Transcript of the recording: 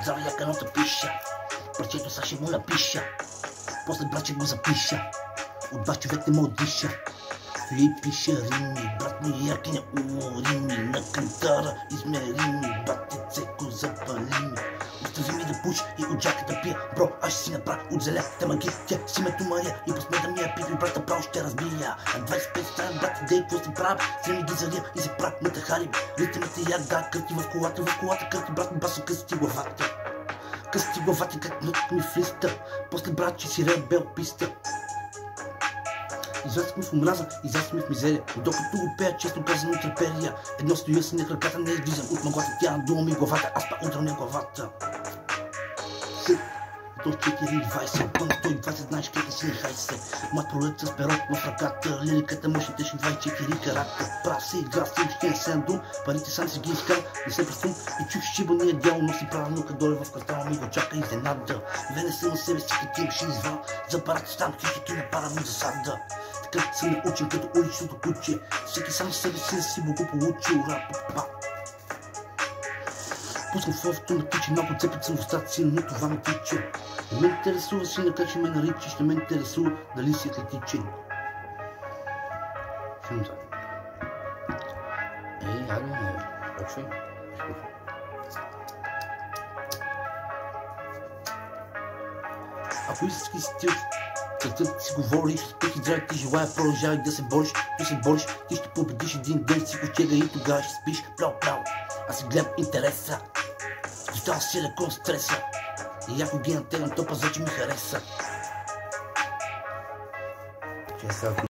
Здраве, яка нота пиша, парчето са ще му напиша, после браче го запиша, от два човек не му диша. И пиша рими, брат ми яки не уморими, на кантара измерими, батице го запалими. Остави ми да пуш и от джака да пия, бро, аз ще си направя от зелята магия, тя си името Мария и посме да ми я пипи, брата право ще разбия. На 25 стан, брат, дей, какво се прави, стреми ги залия и се прави на тахари. Ритмите як да, къти в колата, къти, брат, басо късти главата. Късти главата, как нот ми флиста, после брат, че си ребел писта. Израстахме в омраза, израстахме в мизерия, докато го пея често казано треперия. Едно стоя си на краката, не излизам от мъглата, тя надува ми главата, аз па удрям главата. До 4,20, към 120, знаеш къде си, нехай се. Мат пролет с перо в ръката, лириката мъжните ще 24 карата. Прав се игра, си още не сен дум, парите сам си ги изкарам, не се пресум и чух шибания дяло, носи правилно, като доле в квартала ми го чака изненада. Вене се на себе си, като ще извал, за парата там хищики на пара ми засада. Така съм научен като уличното куче, всеки сам себе си да си го получил, рап. Пускам в овото на тиче, малко цепят съм в устата си, но това ме тича. Не ме интересува си на как ще ме наричаш, не ме интересува дали си атлетичен. Филм за. Хайде, почвай. Ако истински стил, сърцът си говориш, успех и здраве ти желая, продължавай да се бориш, ти се бориш, ти ще победиш един ден, си кочега и тогава ще спиш, право. Аз си гледам интереса, остава си леко стреса, и ако ги натегнам, то пазаче ми хареса.